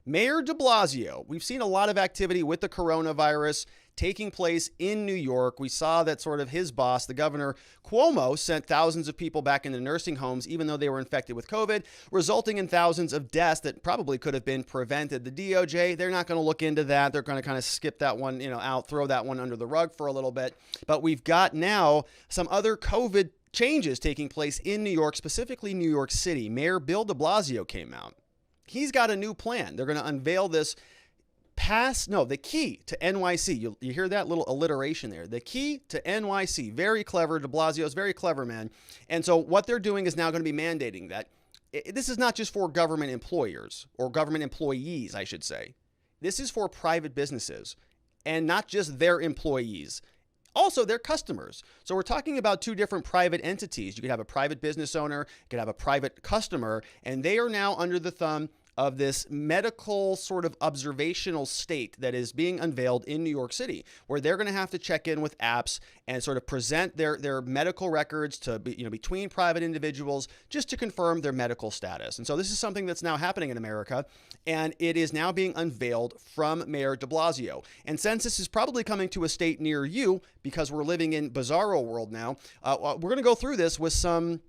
Mayor DeBlasio, we've seen a lot of activity with the coronavirus taking place in New York. We saw that sort of his boss, the governor Cuomo, sent thousands of people back into nursing homes, even though they were infected with COVID, resulting in thousands of deaths that probably could have been prevented. The DOJ, they're not going to look into that. They're going to kind of skip that one, out, throw that one under the rug for a little bit. But we've got now some other COVID changes taking place in New York, specifically New York City. Mayor Bill DeBlasio came out. He's got a new plan. They're going to unveil this the key to NYC. You hear that little alliteration there. The key to NYC. Very clever. DeBlasio's very clever, man. And so what they're doing is now going to be mandating that this is not just for government employers or government employees, I should say. This is for private businesses and not just their employees. Also, their customers. So we're talking about two different private entities. You could have a private business owner, you could have a private customer, and they are now under the thumb of this medical sort of observational state that is being unveiled in New York City, where they're going to have to check in with apps and sort of present their medical records to between private individuals just to confirm their medical status. And so this is something that's now happening in America, and it is now being unveiled from Mayor DeBlasio. And since this is probably coming to a state near you, because we're living in bizarro world now, we're going to go through this with some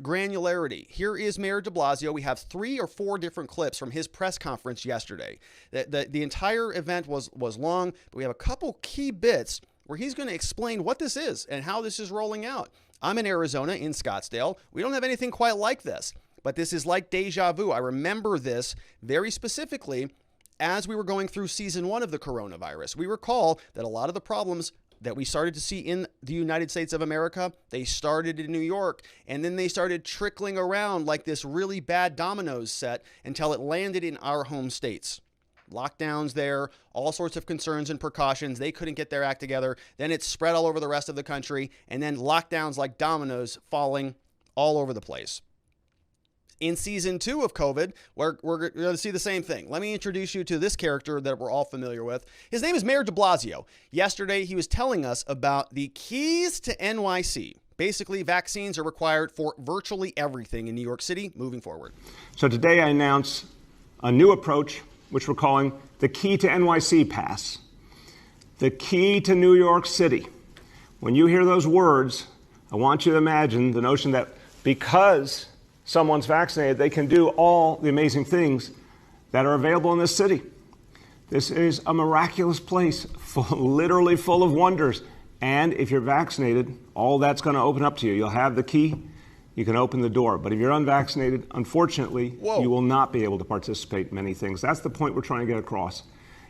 granularity. Here is Mayor DeBlasio. We have 3 or 4 different clips from his press conference yesterday. The entire event was long, but we have a couple key bits where he's going to explain what this is and how this is rolling out. I'm in Arizona, in Scottsdale. We don't have anything quite like this, but this is like deja vu. I remember this very specifically as we were going through season 1 of the coronavirus. We recall that a lot of the problems that we started to see in the United States of America, they started in New York, and then they started trickling around like this really bad dominoes set until it landed in our home states. Lockdowns there, all sorts of concerns and precautions. They couldn't get their act together. Then it spread all over the rest of the country, and then lockdowns like dominoes falling all over the place. In season 2 of COVID, we're going to see the same thing. Let me introduce you to this character that we're all familiar with. His name is Mayor DeBlasio. Yesterday, he was telling us about the keys to NYC. Basically, vaccines are required for virtually everything in New York City moving forward. So today I announce a new approach, which we're calling the Key to NYC Pass. The key to New York City. When you hear those words, I want you to imagine the notion that because someone's vaccinated, they can do all the amazing things that are available in this city. This is a miraculous place, literally full of wonders. And if you're vaccinated, all that's going to open up to you. You'll have the key, you can open the door. But if you're unvaccinated, unfortunately, you will not be able to participate in many things. That's the point we're trying to get across.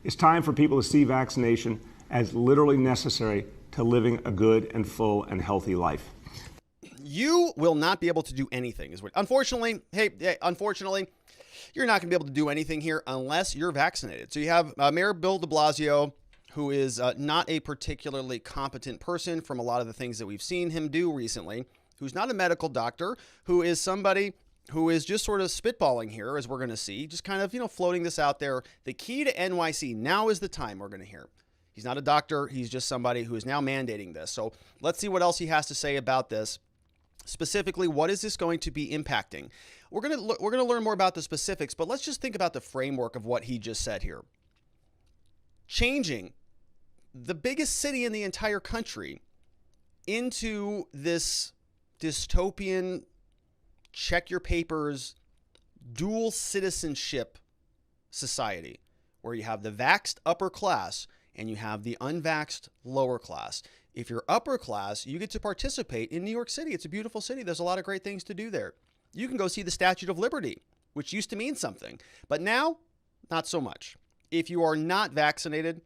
It's time for people to see vaccination as literally necessary to living a good and full and healthy life. You will not be able to do anything. Unfortunately, you're not going to be able to do anything here unless you're vaccinated. So you have Mayor Bill DeBlasio, who is not a particularly competent person from a lot of the things that we've seen him do recently, who's not a medical doctor, who is somebody who is just sort of spitballing here, as we're going to see, just kind of, floating this out there. The key to NYC, now is the time, we're going to hear. He's not a doctor. He's just somebody who is now mandating this. So let's see what else he has to say about this. Specifically, what is this going to be impacting? We're going to learn more about the specifics, but let's just think about the framework of what he just said here. Changing the biggest city in the entire country into this dystopian, check your papers, dual citizenship society, where you have the vaxxed upper class and you have the unvaxxed lower class. If you're upper class, you get to participate in New York City. It's a beautiful city. There's a lot of great things to do there. You can go see the Statue of Liberty, which used to mean something, but now, not so much. If you are not vaccinated,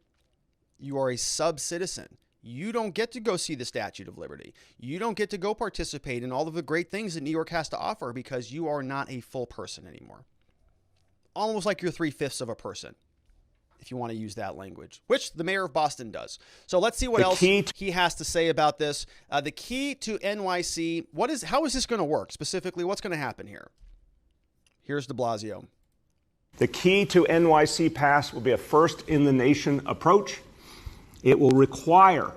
you are a sub-citizen. You don't get to go see the Statue of Liberty. You don't get to go participate in all of the great things that New York has to offer because you are not a full person anymore. Almost like you're 3/5 of a person, if you want to use that language, which the mayor of Boston does. So let's see what else he has to say about this. The key to NYC, how is this going to work? Specifically, what's going to happen here? Here's DeBlasio. The key to NYC Pass will be a first-in-the-nation approach. It will require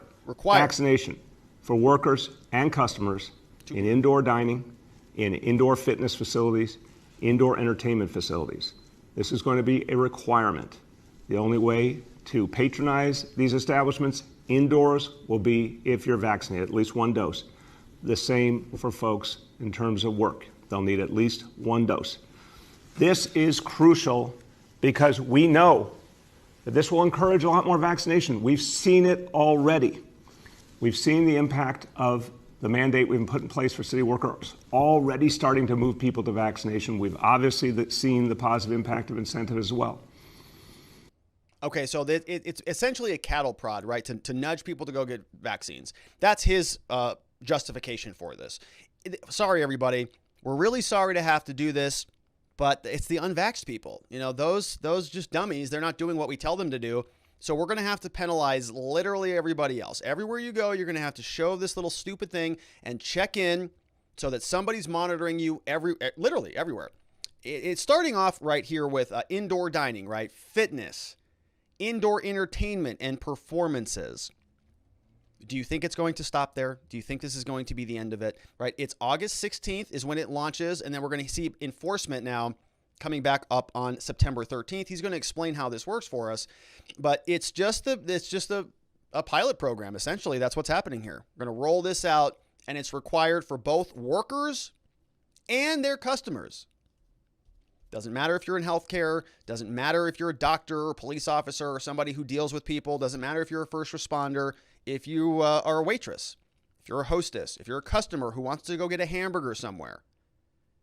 vaccination for workers and customers in indoor dining, in indoor fitness facilities, indoor entertainment facilities. This is going to be a requirement. The only way to patronize these establishments indoors will be if you're vaccinated, at least one dose. The same for folks in terms of work. They'll need at least one dose. This is crucial because we know that this will encourage a lot more vaccination. We've seen it already. We've seen the impact of the mandate we've put in place for city workers already starting to move people to vaccination. We've obviously seen the positive impact of incentive as well. Okay, so it's essentially a cattle prod, right, to nudge people to go get vaccines. That's his justification for this. Sorry, everybody. We're really sorry to have to do this, but it's the unvaxxed people. You know, those just dummies. They're not doing what we tell them to do. So we're going to have to penalize literally everybody else. Everywhere you go, you're going to have to show this little stupid thing and check in so that somebody's monitoring you literally everywhere. It's starting off right here with indoor dining, right? Fitness, indoor entertainment, and performances. Do you think it's going to stop there? Do you think this is going to be the end of it? Right? It's August 16th is when it launches, and then we're going to see enforcement now coming back up on September 13th. He's going to explain how this works for us, but it's just a pilot program. Essentially, that's what's happening here. We're going to roll this out, and it's required for both workers and their customers. Doesn't matter if you're in healthcare, doesn't matter if you're a doctor or police officer or somebody who deals with people, doesn't matter if you're a first responder, if you are a waitress, if you're a hostess, if you're a customer who wants to go get a hamburger somewhere,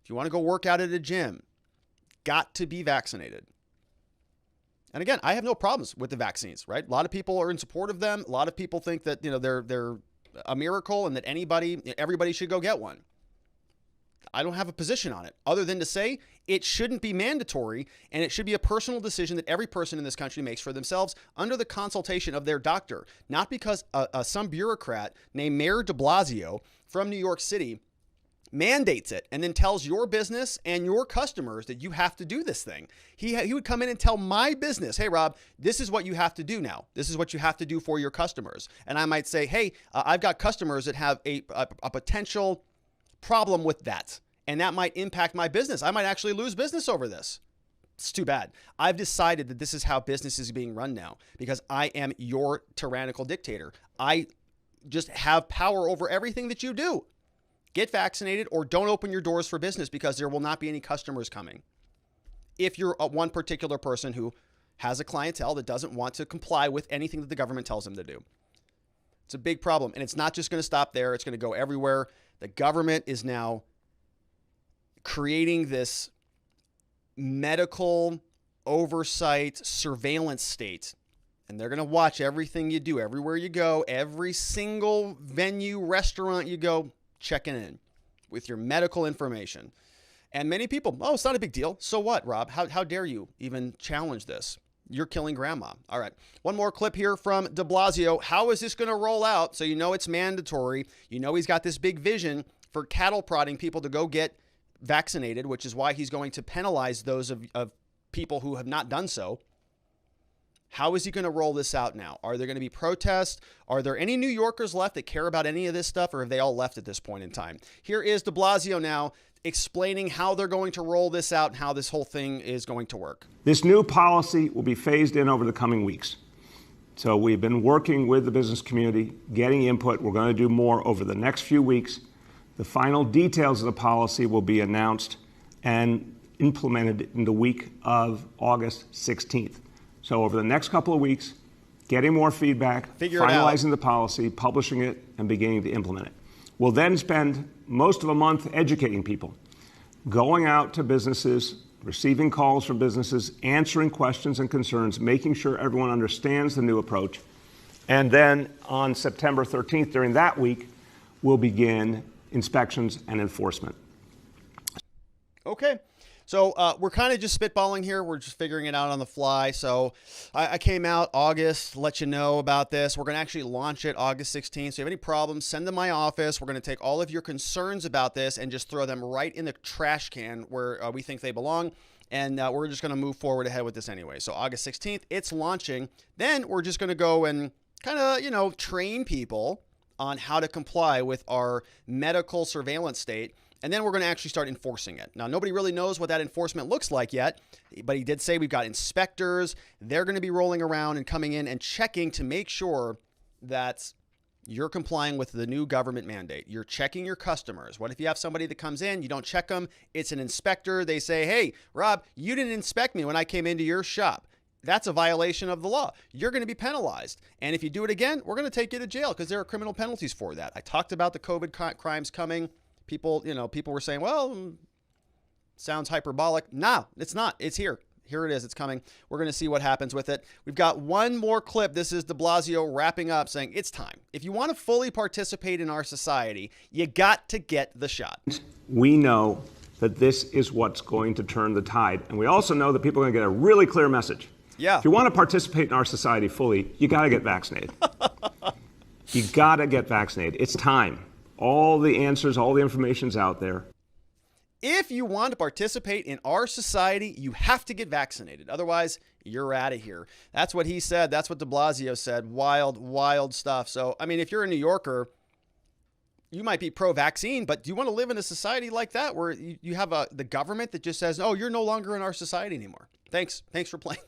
if you want to go work out at a gym, got to be vaccinated. And again, I have no problems with the vaccines, right? A lot of people are in support of them. A lot of people think that, you know, they're a miracle and that everybody should go get one. I don't have a position on it other than to say it shouldn't be mandatory, and it should be a personal decision that every person in this country makes for themselves under the consultation of their doctor, not because some bureaucrat named Mayor DeBlasio from New York City mandates it and then tells your business and your customers that you have to do this thing. He would come in and tell my business, hey, Rob, this is what you have to do now. This is what you have to do for your customers. And I might say, hey, I've got customers that have a potential problem with that, and that might impact my business. I might actually lose business over this. It's too bad. I've decided that this is how business is being run now because I am your tyrannical dictator. I just have power over everything that you do. Get vaccinated or don't open your doors for business because there will not be any customers coming. If you're one particular person who has a clientele that doesn't want to comply with anything that the government tells them to do. It's a big problem, and it's not just going to stop there. It's going to go everywhere. The government is now creating this medical oversight surveillance state, and they're going to watch everything you do, everywhere you go, every single venue, restaurant you go, checking in with your medical information. And many people, oh, it's not a big deal. So what, Rob? How dare you even challenge this? You're killing grandma. All right. One more clip here from DeBlasio. How is this going to roll out? So you know it's mandatory. You know he's got this big vision for cattle prodding people to go get vaccinated, which is why he's going to penalize those of people who have not done so. How is he going to roll this out now? Are there going to be protests? Are there any New Yorkers left that care about any of this stuff, or have they all left at this point in time? Here is DeBlasio now explaining how they're going to roll this out and how this whole thing is going to work. This new policy will be phased in over the coming weeks. So we've been working with the business community, getting input. We're going to do more over the next few weeks. The final details of the policy will be announced and implemented in the week of August 16th. So over the next couple of weeks, getting more feedback, finalizing the policy, publishing it, and beginning to implement it. We'll then spend most of a month educating people, going out to businesses, receiving calls from businesses, answering questions and concerns, making sure everyone understands the new approach. And then on September 13th, during that week, we'll begin inspections and enforcement. Okay. So we're kind of just spitballing here. We're just figuring it out on the fly. So I came out August, let you know about this. We're going to actually launch it August 16th. So if you have any problems, send them to my office. We're going to take all of your concerns about this and just throw them right in the trash can where we think they belong. And we're just going to move forward ahead with this anyway. So August 16th, it's launching. Then we're just going to go and kind of, train people on how to comply with our medical surveillance state. And then we're going to actually start enforcing it. Now, nobody really knows what that enforcement looks like yet, but he did say we've got inspectors. They're going to be rolling around and coming in and checking to make sure that you're complying with the new government mandate. You're checking your customers. What if you have somebody that comes in, you don't check them, it's an inspector. They say, hey, Rob, you didn't inspect me when I came into your shop. That's a violation of the law. You're going to be penalized. And if you do it again, we're going to take you to jail because there are criminal penalties for that. I talked about the COVID crimes coming. People were saying, well, sounds hyperbolic. No, it's not. It's here. Here it is. It's coming. We're going to see what happens with it. We've got one more clip. This is DeBlasio wrapping up saying it's time. If you want to fully participate in our society, you got to get the shot. We know that this is what's going to turn the tide. And we also know that people are going to get a really clear message. Yeah. If you want to participate in our society fully, you got to get vaccinated. You got to get vaccinated. It's time. All the answers, all the information's out there. If you want to participate in our society, you have to get vaccinated. Otherwise, you're out of here. That's what he said. That's what DeBlasio said. Wild, wild stuff. So, I mean, if you're a New Yorker, you might be pro-vaccine, but do you want to live in a society like that where you have the government that just says, oh, you're no longer in our society anymore. Thanks for playing.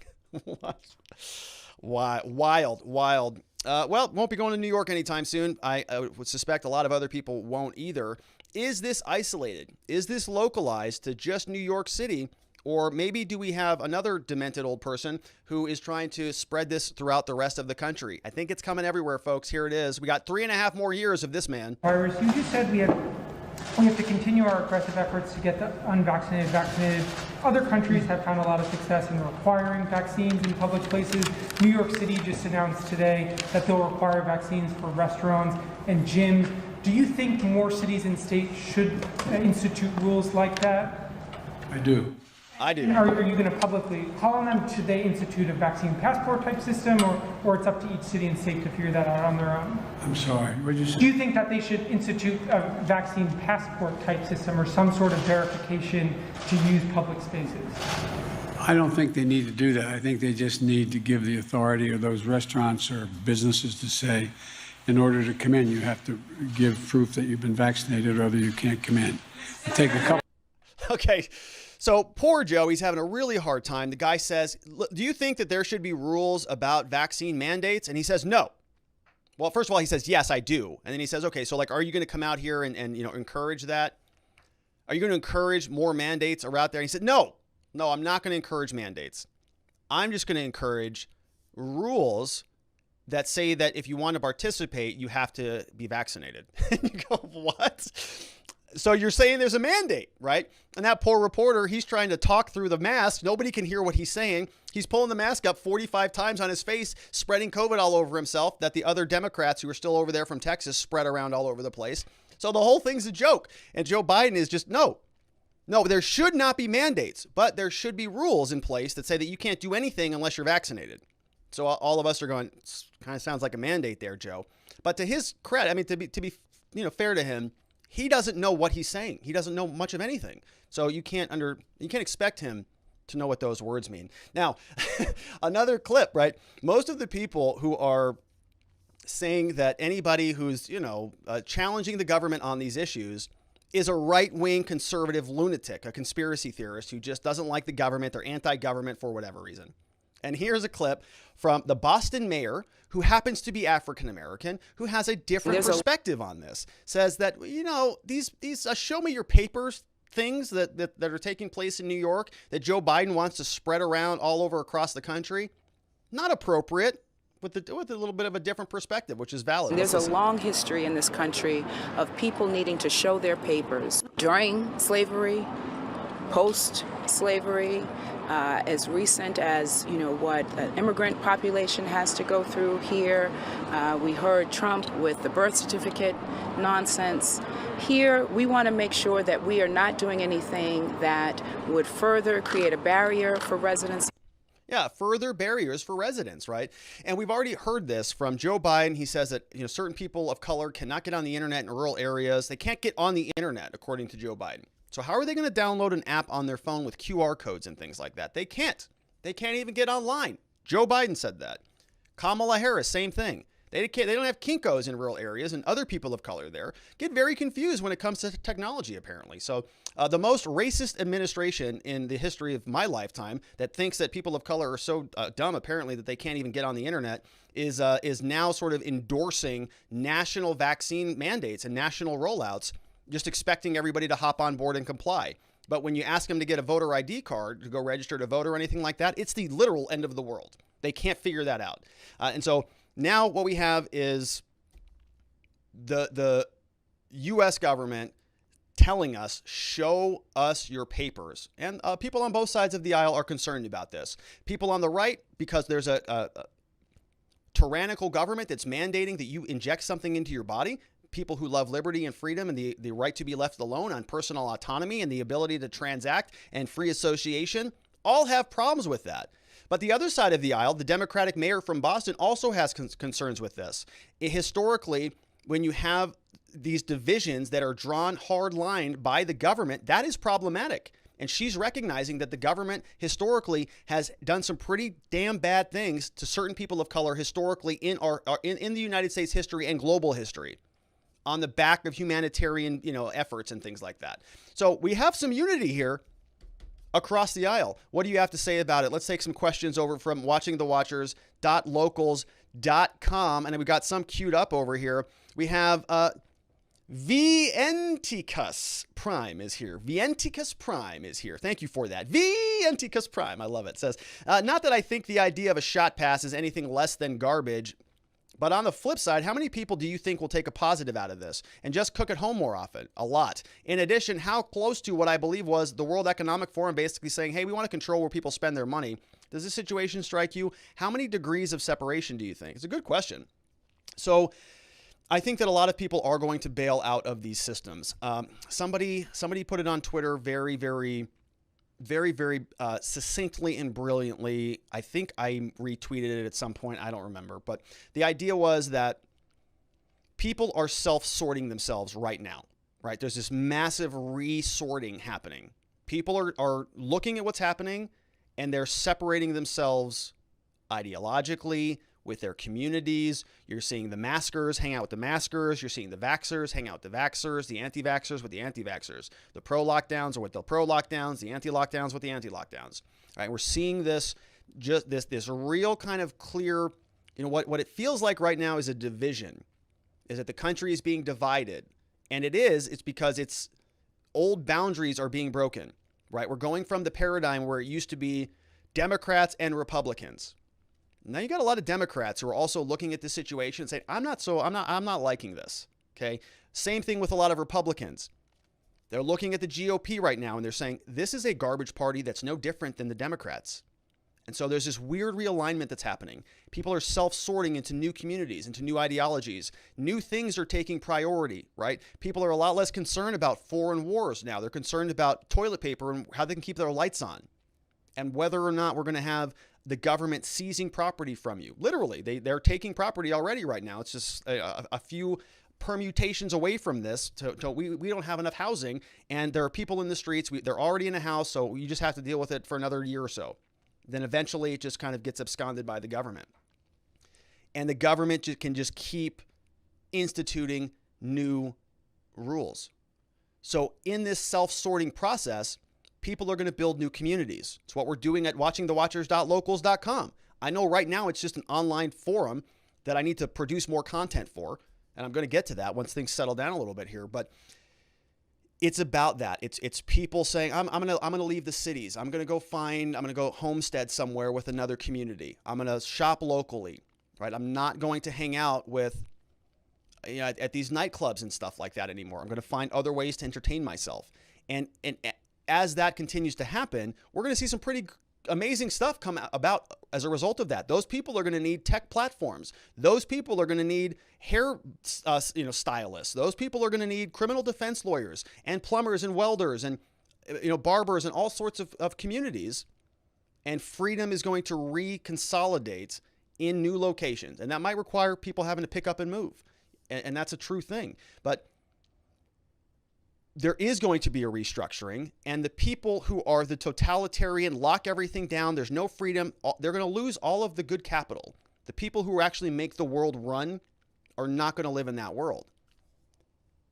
Wild. Well, won't be going to New York anytime soon. I would suspect a lot of other people won't either. Is this isolated? Is this localized to just New York City? Or maybe do we have another demented old person who is trying to spread this throughout the rest of the country? I think it's coming everywhere, folks. Here it is. We got 3.5 more years of this man. Virus. You just said we have to continue our aggressive efforts to get the unvaccinated vaccinated. Other countries have found a lot of success in requiring vaccines in public places. New York City just announced today that they'll require vaccines for restaurants and gyms. Do you think more cities and states should institute rules like that? I do. I do. Are you going to publicly call on them? Should they institute a vaccine passport type system, or it's up to each city and state to figure that out on their own? I'm sorry, what did you say? Do you think that they should institute a vaccine passport type system or some sort of verification to use public spaces? I don't think they need to do that. I think they just need to give the authority of those restaurants or businesses to say, in order to come in, you have to give proof that you've been vaccinated, or other you can't come in. It'll take a couple. Okay. So poor Joe, he's having a really hard time. The guy says, do you think that there should be rules about vaccine mandates? And he says, no. Well, first of all, he says, yes, I do. And then he says, okay, so like, are you going to come out here and encourage that? Are you going to encourage more mandates around there? And he said, no, I'm not going to encourage mandates. I'm just going to encourage rules that say that if you want to participate, you have to be vaccinated. And you go, what? So you're saying there's a mandate, right? And that poor reporter, he's trying to talk through the mask. Nobody can hear what he's saying. He's pulling the mask up 45 times on his face, spreading COVID all over himself, that the other Democrats who are still over there from Texas spread around all over the place. So the whole thing's a joke. And Joe Biden is just, no, there should not be mandates, but there should be rules in place that say that you can't do anything unless you're vaccinated. So all of us are going, kind of sounds like a mandate there, Joe. But to his credit, I mean, to be fair to him, he doesn't know what he's saying. He doesn't know much of anything. So you can't expect him to know what those words mean. Now, another clip, right? Most of the people who are saying that anybody who's, challenging the government on these issues is a right-wing conservative lunatic, a conspiracy theorist who just doesn't like the government. They're anti-government for whatever reason. And here's a clip from the Boston mayor, who happens to be African-American, who has a different perspective on this. Says that, these show me your papers things that are taking place in New York that Joe Biden wants to spread around all over across the country, not appropriate, with a little bit of a different perspective, which is valid. There's a long history in this country of people needing to show their papers during slavery, post-slavery, as recent as, what an immigrant population has to go through here. We heard Trump with the birth certificate nonsense. Here, we want to make sure that we are not doing anything that would further create a barrier for residents. Yeah, further barriers for residents, right? And we've already heard this from Joe Biden. He says that certain people of color cannot get on the internet in rural areas. They can't get on the internet, according to Joe Biden. So how are they going to download an app on their phone with QR codes and things like that? They can't. They can't even get online. Joe Biden said that. Kamala Harris, same thing. They don't have Kinkos in rural areas, and other people of color there get very confused when it comes to technology, apparently. So the most racist administration in the history of my lifetime that thinks that people of color are so dumb, apparently, that they can't even get on the internet is now sort of endorsing national vaccine mandates and national rollouts, just expecting everybody to hop on board and comply. But when you ask them to get a voter ID card to go register to vote or anything like that, it's the literal end of the world. They can't figure that out. And so now what we have is the U.S. government telling us, show us your papers. And people on both sides of the aisle are concerned about this. People on the right, because there's a tyrannical government that's mandating that you inject something into your body. People who love liberty and freedom and the right to be left alone on personal autonomy and the ability to transact and free association all have problems with that. But the other side of the aisle, the Democratic mayor from Boston, also has concerns with this. Historically, when you have these divisions that are drawn hard line by the government, that is problematic. And she's recognizing that the government historically has done some pretty damn bad things to certain people of color historically in the United States history and global history, on the back of humanitarian, efforts and things like that. So we have some unity here across the aisle. What do you have to say about it? Let's take some questions over from watchingthewatchers.locals.com. And we got some queued up over here. We have Vienticus Prime is here. Vienticus Prime is here. Thank you for that. Vienticus Prime. I love it. It says, not that I think the idea of a shot pass is anything less than garbage, but on the flip side, how many people do you think will take a positive out of this and just cook at home more often? A lot. In addition, how close to what I believe was the World Economic Forum basically saying, hey, we want to control where people spend their money. Does this situation strike you? How many degrees of separation do you think? It's a good question. So I think that a lot of people are going to bail out of these systems. Somebody put it on Twitter very, very succinctly and brilliantly. I think I retweeted it at some point. I don't remember. But the idea was that people are self-sorting themselves right now, right? There's this massive resorting happening. People are looking at what's happening, and they're separating themselves ideologically, with their communities. You're seeing the maskers hang out with the maskers. You're seeing the vaxxers hang out with the vaxxers, the anti-vaxxers with the anti-vaxxers. The pro-lockdowns are with the pro-lockdowns, the anti-lockdowns with the anti-lockdowns. All right, we're seeing this real kind of clear, what it feels like right now is a division, is that the country is being divided. And it's because it's old boundaries are being broken, right? We're going from the paradigm where it used to be Democrats and Republicans. Now you got a lot of Democrats who are also looking at this situation and saying, I'm not liking this. Okay. Same thing with a lot of Republicans. They're looking at the GOP right now and they're saying, this is a garbage party that's no different than the Democrats. And so there's this weird realignment that's happening. People are self-sorting into new communities, into new ideologies. New things are taking priority, right? People are a lot less concerned about foreign wars now. They're concerned about toilet paper and how they can keep their lights on, and whether or not we're going to have the government seizing property from you. Literally, they're taking property already right now. It's just a few permutations away from this. We don't have enough housing, and there are people in the streets. They're already in a house, so you just have to deal with it for another year or so. Then eventually it just kind of gets absconded by the government. And the government can just keep instituting new rules. So in this self-sorting process, people are going to build new communities. It's what we're doing at watchingthewatchers.locals.com. I know right now it's just an online forum that I need to produce more content for, and I'm going to get to that once things settle down a little bit here. But it's about that. It's people saying, I'm gonna leave the cities. I'm gonna go homestead somewhere with another community. I'm gonna shop locally, right? I'm not going to hang out with, at these nightclubs and stuff like that anymore. I'm gonna find other ways to entertain myself. And as that continues to happen, we're gonna see some pretty amazing stuff come about as a result of that. Those people are going to need tech platforms. Those people are going to need hair, stylists. Those people are going to need criminal defense lawyers and plumbers and welders and, barbers and all sorts of communities. And freedom is going to reconsolidate in new locations. And that might require people having to pick up and move. And that's a true thing. But there is going to be a restructuring, and the people who are the totalitarian, lock everything down, there's no freedom, they're going to lose all of the good capital The people who actually make the world run are not going to live in that world.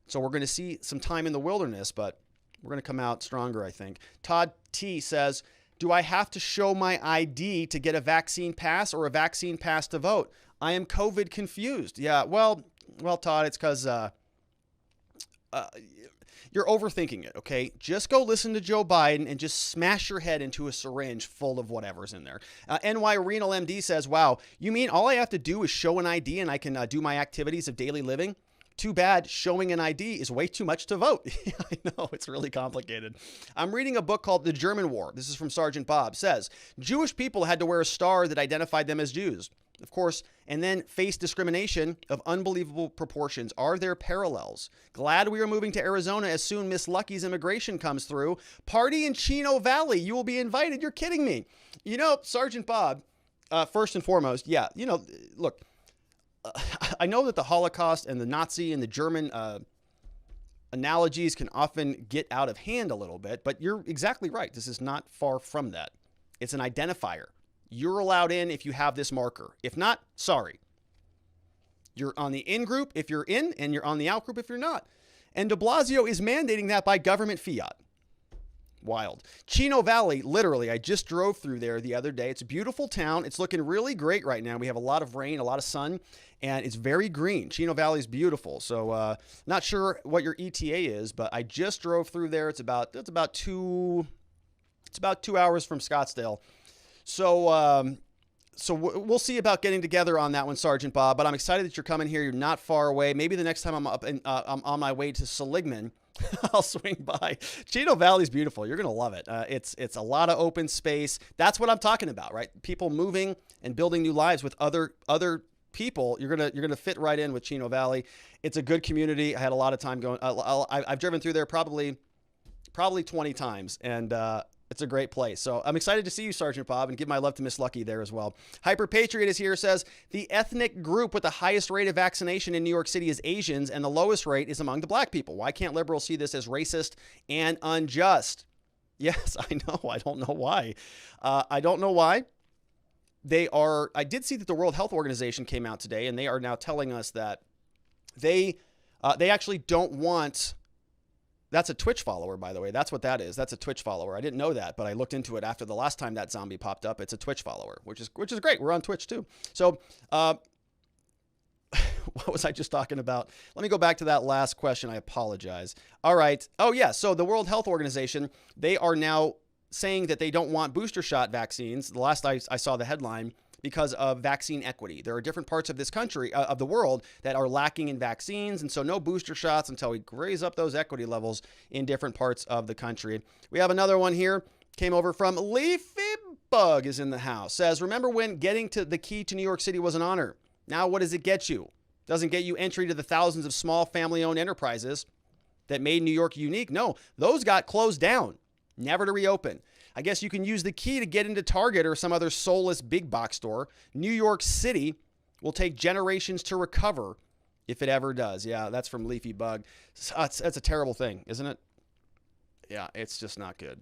So we're going to see some time in the wilderness, but we're going to come out stronger, I think. Todd T says, do I have to show my ID to get a vaccine pass or a vaccine pass to vote? I am COVID confused. Yeah, well, Todd, it's because you're overthinking it, okay? Just go listen to Joe Biden and just smash your head into a syringe full of whatever's in there. NY Renal MD says, wow, you mean all I have to do is show an ID and I can do my activities of daily living? Too bad showing an ID is way too much to vote. I know, it's really complicated. I'm reading a book called The German War. This is from Sergeant Bob. Says, Jewish people had to wear a star that identified them as Jews, of course, and then face discrimination of unbelievable proportions. Are there parallels? Glad we are moving to Arizona as soon Miss Lucky's immigration comes through. Party in Chino Valley. You will be invited. You're kidding me. You know, Sergeant Bob, first and foremost, yeah, you know, look, I know that the Holocaust and the Nazi and the German analogies can often get out of hand a little bit, but you're exactly right. This is not far from that. It's an identifier. You're allowed in if you have this marker. If not, sorry. You're on the in group if you're in, and you're on the out group if you're not. And DeBlasio is mandating that by government fiat. Wild. Chino Valley, literally, I just drove through there the other day. It's a beautiful town. It's looking really great right now. We have a lot of rain, a lot of sun, and it's very green. Chino Valley is beautiful. So not sure what your ETA is, but I just drove through there. It's about 2 hours from Scottsdale. So we'll see about getting together on that one, Sergeant Bob, but I'm excited that you're coming here. You're not far away. Maybe the next time I'm up and I'm on my way to Seligman, I'll swing by. Chino Valley's beautiful. You're going to love it. It's a lot of open space. That's what I'm talking about, right? People moving and building new lives with other people. You're going to fit right in with Chino Valley. It's a good community. I had a lot of time going. I've driven through there probably 20 times, and it's a great place. So I'm excited to see you, Sergeant Bob, and give my love to Miss Lucky there as well. Hyper Patriot is here, says, the ethnic group with the highest rate of vaccination in New York City is Asians, and the lowest rate is among the black people. Why can't liberals see this as racist and unjust? Yes, I know. I don't know why. I don't know why. I did see that the World Health Organization came out today, and they are now telling us that they actually don't want. That's a Twitch follower, by the way. That's what that is. That's a Twitch follower. I didn't know that, but I looked into it after the last time that zombie popped up. It's a Twitch follower, which is great. We're on Twitch too. So, what was I just talking about? Let me go back to that last question. I apologize. All right. Oh yeah. So the World Health Organization, they are now saying that they don't want booster shot vaccines. The last I saw the headline, because of vaccine equity. There are different parts of this country, of the world, that are lacking in vaccines, and so no booster shots until we raise up those equity levels in different parts of the country. We have another one here, came over from Leafy Bug is in the house. Says, remember when getting to the key to New York City was an honor? Now what does it get you? Doesn't get you entry to the thousands of small family-owned enterprises that made New York unique. No, those got closed down, never to reopen. I guess you can use the key to get into Target or some other soulless big box store. New York City will take generations to recover if it ever does. Yeah, that's from Leafy Bug. That's a terrible thing, isn't it? Yeah, it's just not good.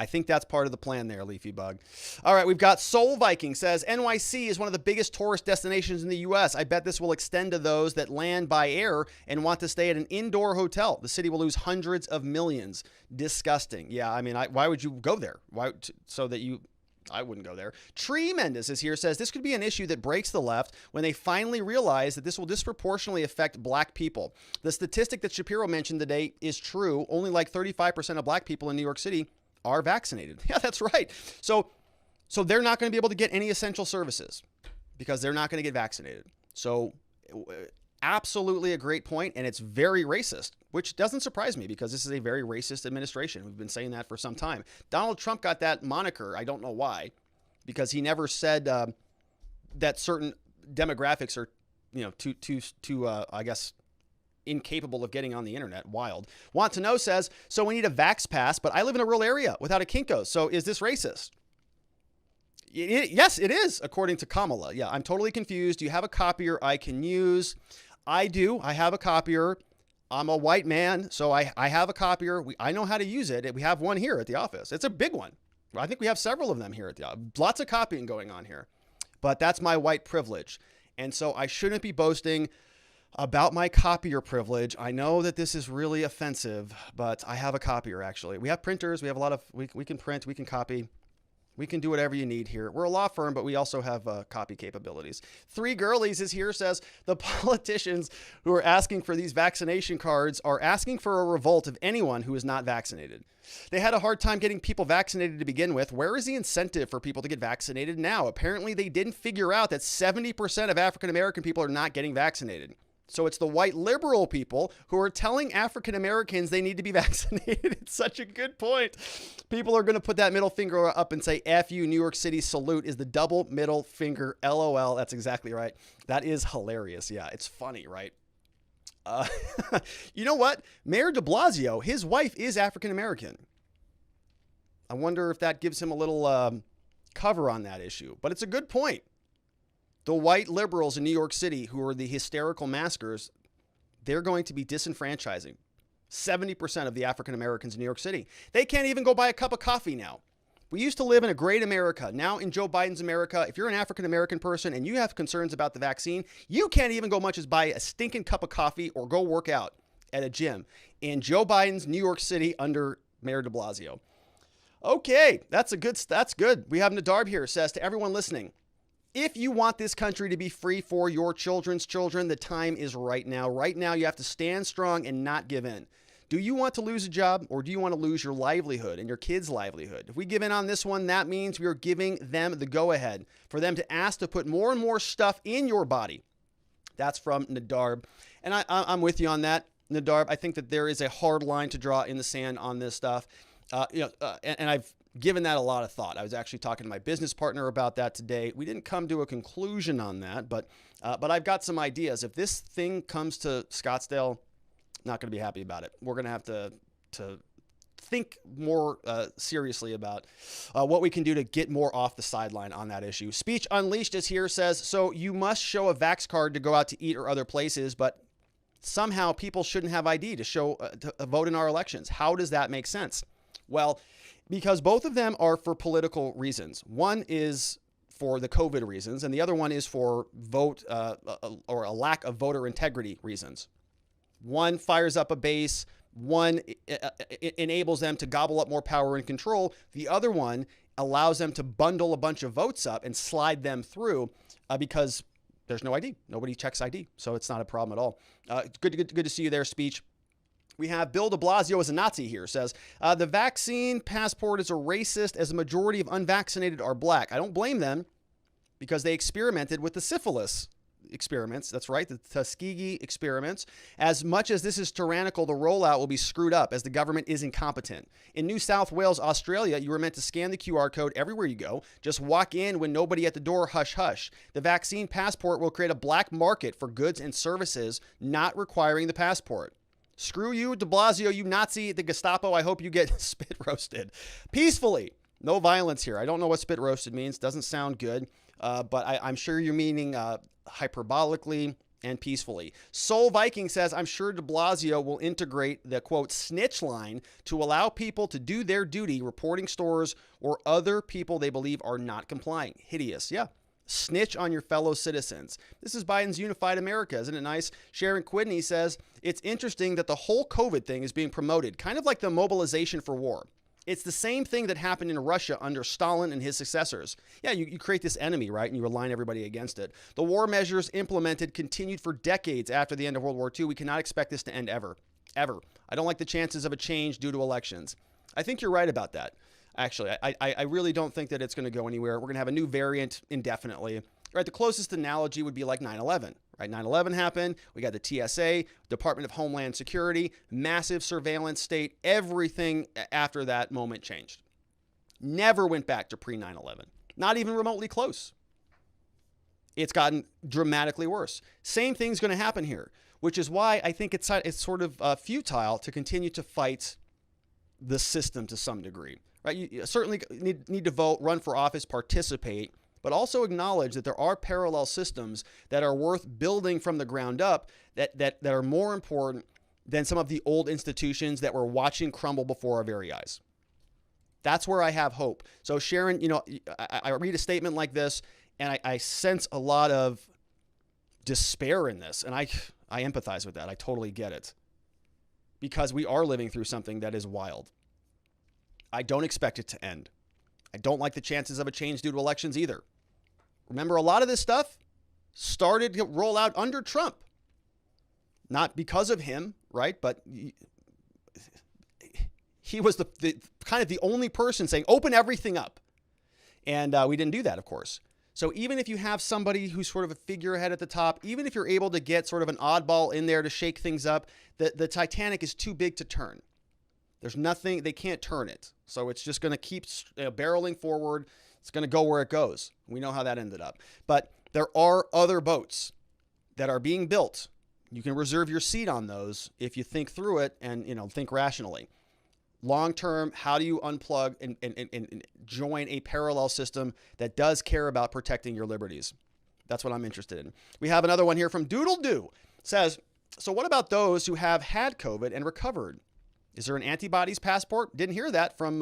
I think that's part of the plan there, Leafy Bug. All right, we've got Soul Viking says, NYC is one of the biggest tourist destinations in the U.S. I bet this will extend to those that land by air and want to stay at an indoor hotel. The city will lose hundreds of millions. Disgusting. Yeah, I mean, why would you go there? I wouldn't go there. Treemendez is here, says, this could be an issue that breaks the left when they finally realize that this will disproportionately affect black people. The statistic that Shapiro mentioned today is true. Only like 35% of black people in New York City are vaccinated. Yeah, that's right. So they're not going to be able to get any essential services because they're not going to get vaccinated. So absolutely a great point, and it's very racist, which doesn't surprise me because this is a very racist administration. We've been saying that for some time. Donald Trump got that moniker. I don't know why, because he never said that certain demographics are, too I guess, incapable of getting on the internet. Wild. Want to know says, so we need a vax pass, but I live in a rural area without a Kinko's. So is this racist? Yes, it is, according to Kamala. Yeah, I'm totally confused. Do you have a copier I can use? I do. I have a copier. I'm a white man, so I have a copier. I know how to use it. We have one here at the office. It's a big one. I think we have several of them here at the office. Lots of copying going on here. but that's my white privilege. And so I shouldn't be boasting about my copier privilege. I know that this is really offensive, but I have a copier, actually. We have printers. We have a lot of, we can print, we can copy. We can do whatever you need here. We're a law firm, but we also have copy capabilities. Three Girlies is here, says the politicians who are asking for these vaccination cards are asking for a revolt of anyone who is not vaccinated. They had a hard time getting people vaccinated to begin with. Where is the incentive for people to get vaccinated now? Apparently, they didn't figure out that 70% of African American people are not getting vaccinated. So it's the white liberal people who are telling African Americans they need to be vaccinated. It's such a good point. People are going to put that middle finger up and say, F you, New York City salute is the double middle finger. LOL. That's exactly right. That is hilarious. Yeah, it's funny, right? You know what? Mayor DeBlasio, his wife is African American. I wonder if that gives him a little cover on that issue. But it's a good point. The white liberals in New York City, who are the hysterical maskers, they're going to be disenfranchising 70% of the African Americans in New York City. They can't even go buy a cup of coffee now. We used to live in a great America. Now in Joe Biden's America, if you're an African American person and you have concerns about the vaccine, you can't even go much as buy a stinking cup of coffee or go work out at a gym in Joe Biden's New York City under Mayor DeBlasio. Okay, that's good. We have Nadarb here, says to everyone listening, if you want this country to be free for your children's children, the time is right now. Right now, you have to stand strong and not give in. Do you want to lose a job, or do you want to lose your livelihood and your kids' livelihood? If we give in on this one, that means we are giving them the go-ahead for them to ask to put more and more stuff in your body. That's from Nadarb. And I'm with you on that, Nadarb. I think that there is a hard line to draw in the sand on this stuff. And I've given that a lot of thought. I was actually talking to my business partner about that today. We didn't come to a conclusion on that, but I've got some ideas. If this thing comes to Scottsdale, I'm not going to be happy about it. We're going to have to think more seriously about what we can do to get more off the sideline on that issue. Speech Unleashed is here, says, so you must show a Vax card to go out to eat or other places, but somehow people shouldn't have ID to show to vote in our elections. How does that make sense? Well, because both of them are for political reasons. One is for the COVID reasons, and the other one is for vote or a lack of voter integrity reasons. One fires up a base. One enables them to gobble up more power and control. The other one allows them to bundle a bunch of votes up and slide them through because there's no ID. Nobody checks ID, so it's not a problem at all. Good to see you there, Speech. We have Bill DeBlasio as a Nazi here, says, the vaccine passport is a racist as a majority of unvaccinated are black. I don't blame them because they experimented with the syphilis experiments. That's right, the Tuskegee experiments. As much as this is tyrannical, the rollout will be screwed up as the government is incompetent. In New South Wales, Australia, you were meant to scan the QR code everywhere you go. Just walk in when nobody at the door, hush, hush. The vaccine passport will create a black market for goods and services not requiring the passport. Screw you, DeBlasio, you Nazi, the Gestapo. I hope you get spit roasted. Peacefully. No violence here. I don't know what spit roasted means. Doesn't sound good. But I'm sure you're meaning hyperbolically and peacefully. Soul Viking says, I'm sure DeBlasio will integrate the, quote, snitch line to allow people to do their duty reporting stores or other people they believe are not complying. Hideous. Yeah. Snitch on your fellow citizens. This is Biden's unified America. Isn't it nice? Sharon Quidney says, it's interesting that the whole COVID thing is being promoted, kind of like the mobilization for war. It's the same thing that happened in Russia under Stalin and his successors. Yeah, you create this enemy, right? And you align everybody against it. The war measures implemented continued for decades after the end of World War II. We cannot expect this to end ever. Ever. I don't like the chances of a change due to elections. I think you're right about that. Actually, I really don't think that it's going to go anywhere. We're going to have a new variant indefinitely. Right? The closest analogy would be like 9/11. Right? 9/11 happened. We got the TSA, Department of Homeland Security, massive surveillance state. Everything after that moment changed. Never went back to pre-9/11. Not even remotely close. It's gotten dramatically worse. Same thing's going to happen here, which is why I think it's sort of futile to continue to fight the system to some degree. Right? You certainly need to vote, run for office, participate, but also acknowledge that there are parallel systems that are worth building from the ground up that are more important than some of the old institutions that we're watching crumble before our very eyes. That's where I have hope. So Sharon, I read a statement like this. And I sense a lot of despair in this. And I empathize with that. I totally get it. Because we are living through something that is wild. I don't expect it to end. I don't like the chances of a change due to elections either. Remember, a lot of this stuff started to roll out under Trump. Not because of him, right? But he was the kind of the only person saying, open everything up. And we didn't do that, of course. So even if you have somebody who's sort of a figurehead at the top, even if you're able to get sort of an oddball in there to shake things up, the Titanic is too big to turn. There's nothing, they can't turn it. So it's just going to keep barreling forward. It's going to go where it goes. We know how that ended up. But there are other boats that are being built. You can reserve your seat on those if you think through it and, think rationally. Long term, how do you unplug and join a parallel system that does care about protecting your liberties? That's what I'm interested in. We have another one here from doodledoo. Says, so what about those who have had COVID and recovered? Is there an antibodies passport? Didn't hear that from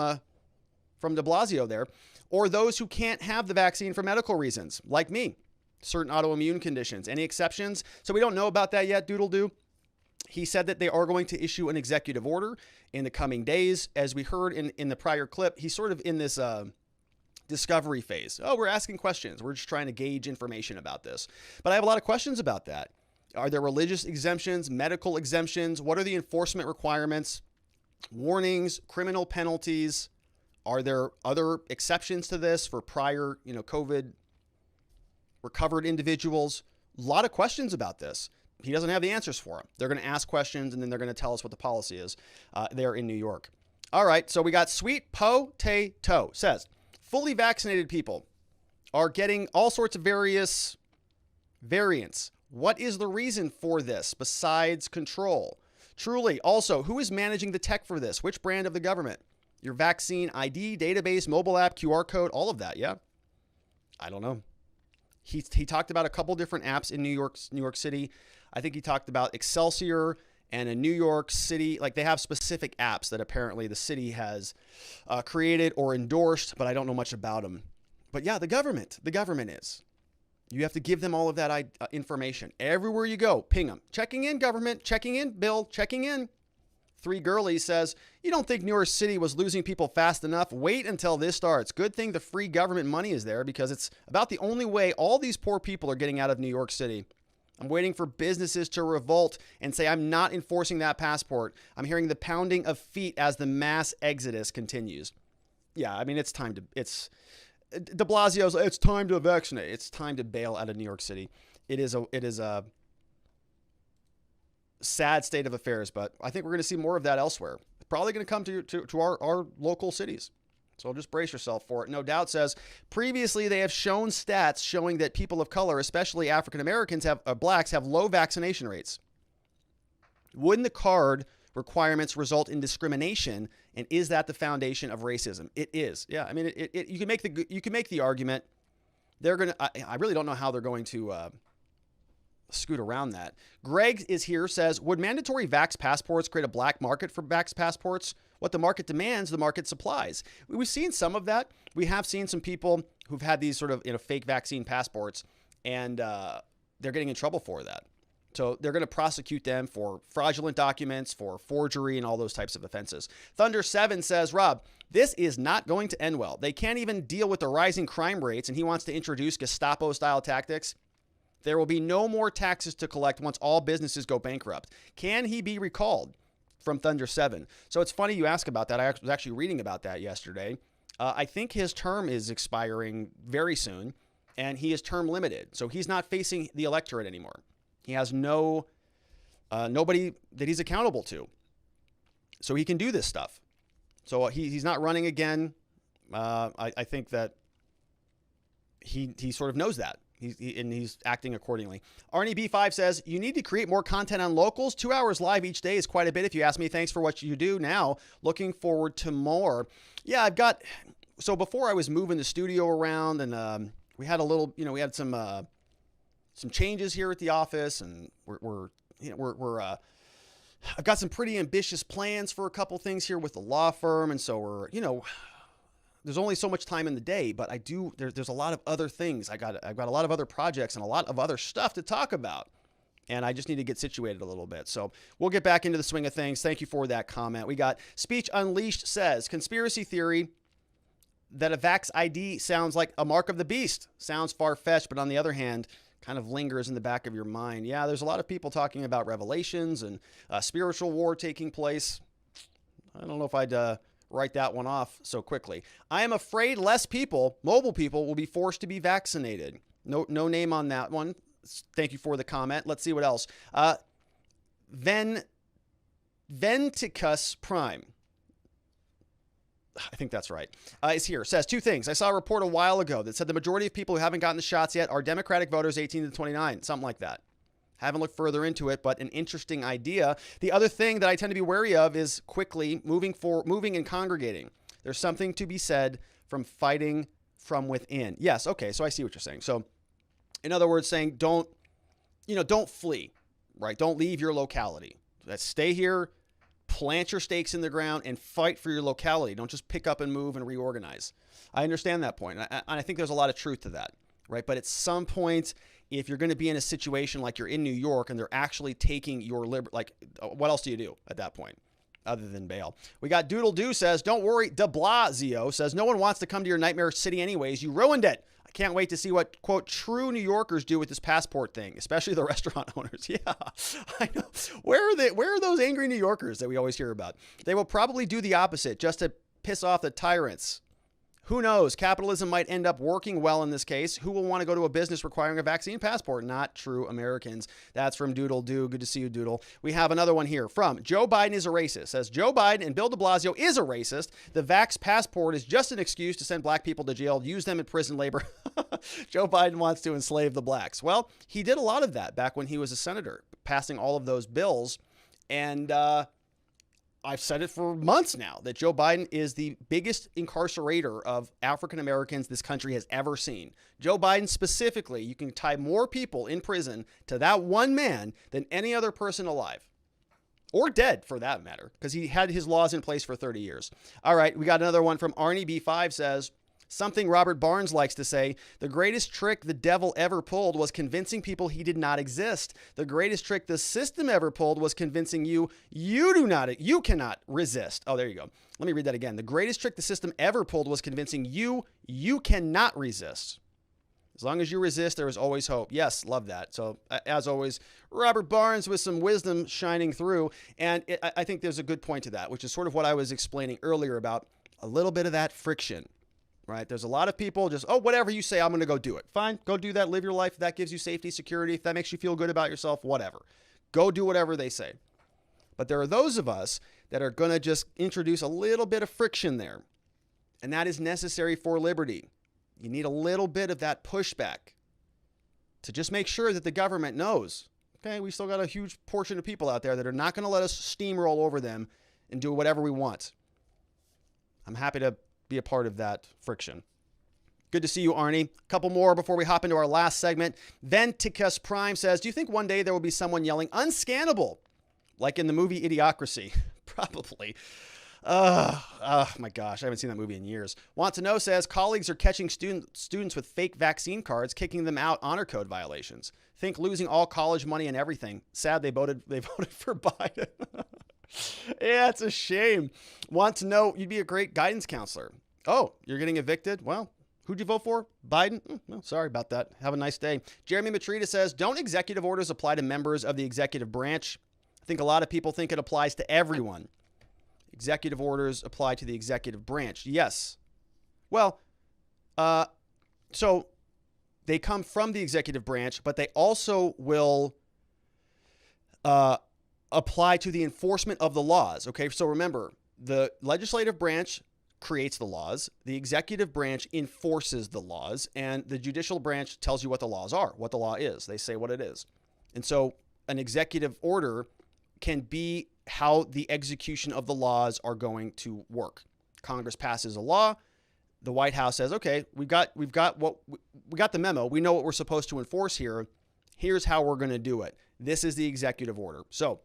DeBlasio there. Or those who can't have the vaccine for medical reasons, like me, certain autoimmune conditions. Any exceptions? So we don't know about that yet, doodledoo. He said that they are going to issue an executive order in the coming days. As we heard in the prior clip, he's sort of in this discovery phase. Oh, we're asking questions. We're just trying to gauge information about this. But I have a lot of questions about that. Are there religious exemptions, medical exemptions? What are the enforcement requirements? Warnings, criminal penalties? Are there other exceptions to this for prior, COVID recovered individuals? A lot of questions about this. He doesn't have the answers for them. They're going to ask questions and then they're going to tell us what the policy is there in New York. All right. So we got Sweet Potato says fully vaccinated people are getting all sorts of various variants. What is the reason for this besides control? Truly. Also, who is managing the tech for this? Which brand of the government? Your vaccine ID, database, mobile app, QR code, all of that. Yeah. I don't know. He talked about a couple different apps in New York City. I think he talked about Excelsior and a New York City. Like they have specific apps that apparently the city has created or endorsed, but I don't know much about them. But yeah, the government is. You have to give them all of that information. Everywhere you go, ping them. Checking in, government. Checking in, Bill. Checking in. Three Girlies says, you don't think New York City was losing people fast enough? Wait until this starts. Good thing the free government money is there because it's about the only way all these poor people are getting out of New York City. I'm waiting for businesses to revolt and say, I'm not enforcing that passport. I'm hearing the pounding of feet as the mass exodus continues. Yeah, I mean, it's DeBlasio's, it's time to vaccinate. It's time to bail out of New York City. It is a sad state of affairs, but I think we're going to see more of that elsewhere. Probably going to come to our local cities. So just brace yourself for it. No Doubt says, previously they have shown stats showing that people of color, especially African Americans, blacks, have low vaccination rates. Wouldn't the card requirements result in discrimination? And is that the foundation of racism? It is. Yeah. I mean, you can make the argument. They're going to, I really don't know how they're going to scoot around that. Greg is here, says, would mandatory vax passports create a black market for vax passports? What the market demands, the market supplies. We've seen some of that. We have seen some people who've had these sort of fake vaccine passports, and they're getting in trouble for that. So they're going to prosecute them for fraudulent documents, for forgery, and all those types of offenses. Thunder7 says, Rob, this is not going to end well. They can't even deal with the rising crime rates, and he wants to introduce Gestapo-style tactics. There will be no more taxes to collect once all businesses go bankrupt. Can he be recalled? From Thunder7. So it's funny you ask about that. I was actually reading about that yesterday. I think his term is expiring very soon, and he is term limited. So he's not facing the electorate anymore. He has nobody that he's accountable to. So he can do this stuff. So he's not running again. I think that he sort of knows that. He's acting accordingly. Arnie B5 says, you need to create more content on locals. 2 hours live each day is quite a bit if you ask me. Thanks for what you do now. Looking forward to more. Yeah, so before I was moving the studio around and we had a little, we had some changes here at the office, and I've got some pretty ambitious plans for a couple things here with the law firm. And so there's only so much time in the day, but there's a lot of other things. I've got a lot of other projects and a lot of other stuff to talk about. And I just need to get situated a little bit. So we'll get back into the swing of things. Thank you for that comment. We got Speech Unleashed says, conspiracy theory that a Vax ID sounds like a mark of the beast. Sounds far-fetched, but on the other hand, kind of lingers in the back of your mind. Yeah, there's a lot of people talking about revelations and spiritual war taking place. I don't know if I'd write that one off so quickly. I am afraid less people, mobile people, will be forced to be vaccinated. No name on that one. Thank you for the comment. Let's see what else. Venticus Prime, I think that's right, is here. Says two things. I saw a report a while ago that said the majority of people who haven't gotten the shots yet are Democratic voters 18 to 29, something like that. Haven't looked further into it, but an interesting idea. The other thing that I tend to be wary of is quickly moving and congregating. There's something to be said from fighting from within. Yes, okay, so I see what you're saying. So in other words, saying don't flee, right? Don't leave your locality. Let's stay here, plant your stakes in the ground, and fight for your locality. Don't just pick up and move and reorganize. I understand that point. And I think there's a lot of truth to that, right? But at some point, if you're going to be in a situation like you're in New York and they're actually taking your liberty, what else do you do at that point other than bail? We got doodledoo says, don't worry. DeBlasio says, no one wants to come to your nightmare city anyways. You ruined it. Can't wait to see what, quote, true New Yorkers do with this passport thing, especially the restaurant owners. Yeah, I know. Where are those angry New Yorkers that we always hear about? They will probably do the opposite just to piss off the tyrants. Who knows? Capitalism might end up working well in this case. Who will want to go to a business requiring a vaccine passport? Not true Americans. That's from doodledoo. Good to see you, Doodle. We have another one here from Joe Biden is a racist. Says Joe Biden and Bill DeBlasio is a racist. The vax passport is just an excuse to send black people to jail, use them in prison labor. Joe Biden wants to enslave the blacks. Well, he did a lot of that back when he was a senator, passing all of those bills. And I've said it for months now that Joe Biden is the biggest incarcerator of African Americans this country has ever seen. Joe Biden specifically, you can tie more people in prison to that one man than any other person alive. Or dead, for that matter, because he had his laws in place for 30 years. All right, we got another one from Arnie B5 says, something Robert Barnes likes to say, the greatest trick the devil ever pulled was convincing people he did not exist. The greatest trick the system ever pulled was convincing you cannot resist. Oh, there you go. Let me read that again. The greatest trick the system ever pulled was convincing you cannot resist. As long as you resist, there is always hope. Yes, love that. So as always, Robert Barnes with some wisdom shining through. And I think there's a good point to that, which is sort of what I was explaining earlier about a little bit of that friction. Right? There's a lot of people just, oh, whatever you say, I'm going to go do it. Fine. Go do that. Live your life. If that gives you safety, security, if that makes you feel good about yourself, whatever. Go do whatever they say. But there are those of us that are going to just introduce a little bit of friction there. And that is necessary for liberty. You need a little bit of that pushback to just make sure that the government knows, okay, we still got a huge portion of people out there that are not going to let us steamroll over them and do whatever we want. I'm happy to be a part of that friction. Good to see you, Arnie. A couple more before we hop into our last segment. Venticus Prime says, do you think one day there will be someone yelling unscannable like in the movie Idiocracy? Probably. Oh my gosh, I haven't seen that movie in years. Want to Know says, colleagues are catching students with fake vaccine cards, kicking them out honor code violations. Think losing all college money and everything. Sad they voted for Biden. Yeah, it's a shame. Want to Know, you'd be a great guidance counselor. Oh, you're getting evicted? Well, who'd you vote for? Biden? No, sorry about that. Have a nice day. Jeremy Matrita says, don't executive orders apply to members of the executive branch? I think a lot of people think it applies to everyone. Executive orders apply to the executive branch. Yes. Well, so they come from the executive branch, but they also will apply to the enforcement of the laws. Okay, so remember, the legislative branch creates the laws, the executive branch enforces the laws, and the judicial branch tells you what the laws are, what the law is. They say what it is. And so an executive order can be how the execution of the laws are going to work. Congress passes a law. The White House says, okay, we got the memo. We know what we're supposed to enforce here. Here's how we're going to do it. This is the executive order. So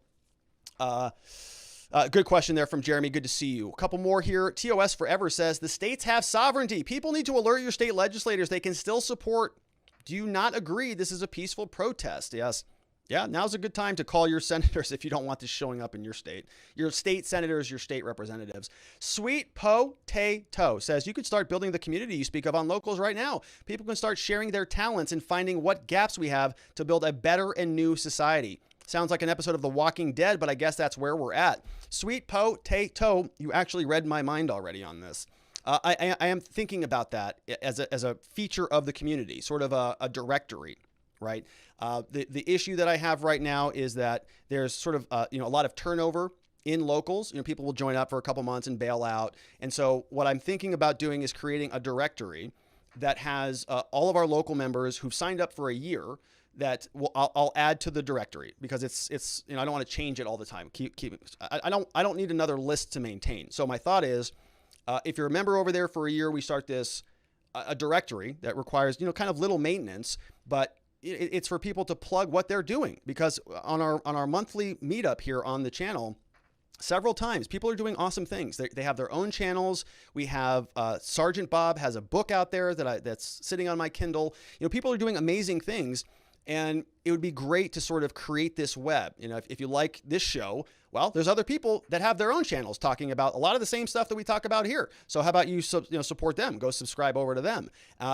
Good question there from Jeremy. Good to see you. A couple more here. TOS Forever says, the states have sovereignty. People need to alert your state legislators. They can still support. Do you not agree this is a peaceful protest? Yes. Yeah, now's a good time to call your senators if you don't want this showing up in your state. Your state senators, your state representatives. Sweet Potato says, you could start building the community you speak of on Locals right now. People can start sharing their talents and finding what gaps we have to build a better and new society. Sounds like an episode of The Walking Dead, but I guess that's where we're at. Sweet Potato, you actually read my mind already on this. I am thinking about that as a feature of the community, sort of a directory, right? The issue that I have right now is that there's sort of a lot of turnover in locals. People will join up for a couple months and bail out. And so what I'm thinking about doing is creating a directory that has all of our local members who've signed up for a year that I'll add to the directory, because it's I don't want to change it all the time. I don't need another list to maintain. So my thought is, if you're a member over there for a year, we start this a directory that requires kind of little maintenance, but it's for people to plug what they're doing, because on our monthly meetup here on the channel, several times people are doing awesome things. They have their own channels. We have Sergeant Bob has a book out there that's sitting on my Kindle. People are doing amazing things. And it would be great to sort of create this web. If you like this show, well, there's other people that have their own channels talking about a lot of the same stuff that we talk about here. So how about you support them? Go subscribe over to them.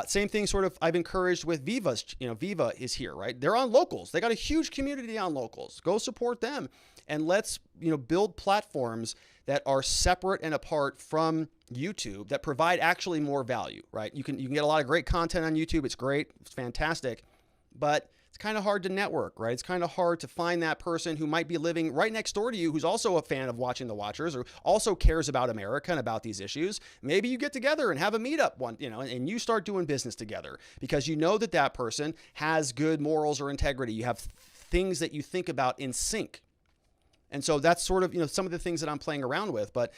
Same thing sort of I've encouraged with Viva's. Viva is here, right? They're on Locals. They got a huge community on Locals. Go support them. And let's, build platforms that are separate and apart from YouTube that provide actually more value, right? You can get a lot of great content on YouTube. It's great. It's fantastic. But it's kind of hard to network, right? It's kind of hard to find that person who might be living right next door to you, who's also a fan of Watching the Watchers, or also cares about America and about these issues. Maybe you get together and have a meetup and you start doing business together because that person has good morals or integrity. You have things that you think about in sync. And so that's sort of, some of the things that I'm playing around with, but,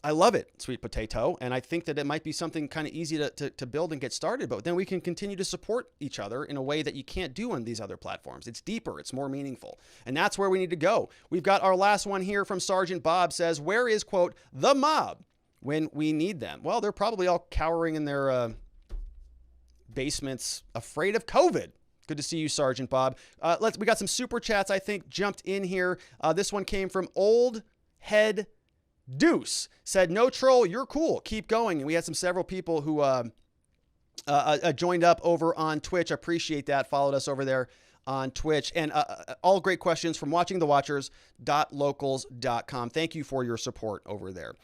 I love it, Sweet Potato, and I think that it might be something kind of easy to build and get started, but then we can continue to support each other in a way that you can't do on these other platforms. It's deeper, it's more meaningful, and that's where we need to go. We've got our last one here from Sergeant Bob says, where is, quote, the mob when we need them? Well, they're probably all cowering in their basements, afraid of COVID. Good to see you, Sergeant Bob. We got some super chats, I think, jumped in here. This one came from Old Head Deuce, said, no troll, you're cool, keep going. And we had several people who joined up over on Twitch. Appreciate that. Followed us over there on Twitch, and all great questions from watchingthewatchers.locals.com. Thank you for your support over there.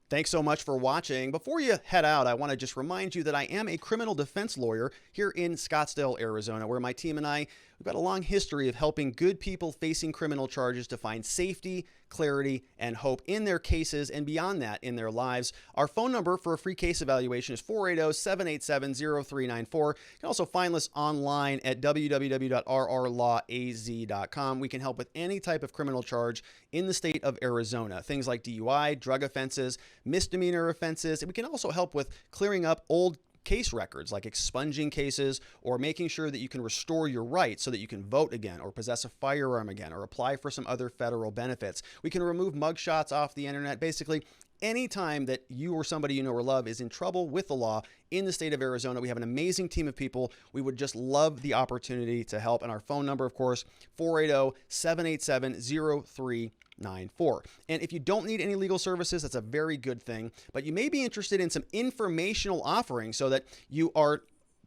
Thanks so much for watching. Before you head out, I want to just remind you that I am a criminal defense lawyer here in Scottsdale, Arizona, where my team and we've got a long history of helping good people facing criminal charges to find safety, clarity, and hope in their cases and beyond that in their lives. Our phone number for a free case evaluation is 480-787-0394. You can also find us online at www.rrlawaz.com. We can help with any type of criminal charge in the state of Arizona, things like DUI, drug offenses, misdemeanor offenses. And we can also help with clearing up old case records, like expunging cases or making sure that you can restore your rights so that you can vote again or possess a firearm again or apply for some other federal benefits. We can remove mugshots off the internet. Basically, anytime that you or somebody you know or love is in trouble with the law in the state of Arizona, we have an amazing team of people. We would just love the opportunity to help. And our phone number, of course, 480-787-0394. And if you don't need any legal services, that's a very good thing, but you may be interested in some informational offerings so that you are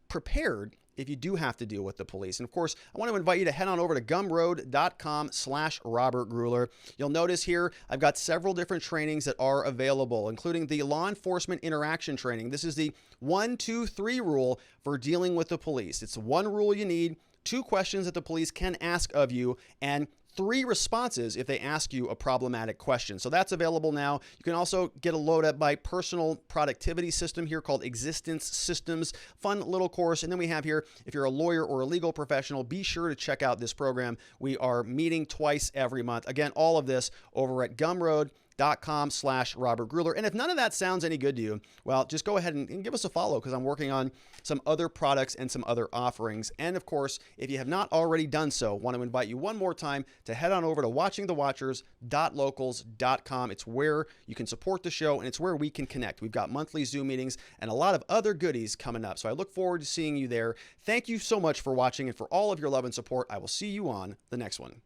prepared if you do have to deal with the police. And of course, I want to invite you to head on over to gumroad.com/Robert Gruler. You'll notice here, I've got several different trainings that are available, including the law enforcement interaction training. This is the 1, 2, 3 rule for dealing with the police. It's one rule you need, 2 questions that the police can ask of you, and 3 responses if they ask you a problematic question. So that's available now. You can also get a load at my personal productivity system here called Existence Systems. Fun little course. And then we have here, if you're a lawyer or a legal professional, be sure to check out this program. We are meeting twice every month. Again, all of this over at Gumroad locals.com/Robert Gruler. And if none of that sounds any good to you, well, just go ahead and give us a follow, because I'm working on some other products and some other offerings. And of course, if you have not already done so, want to invite you one more time to head on over to watchingthewatchers.locals.com. It's where you can support the show, and it's where we can connect. We've got monthly Zoom meetings and a lot of other goodies coming up. So I look forward to seeing you there. Thank you so much for watching, and for all of your love and support. I will see you on the next one.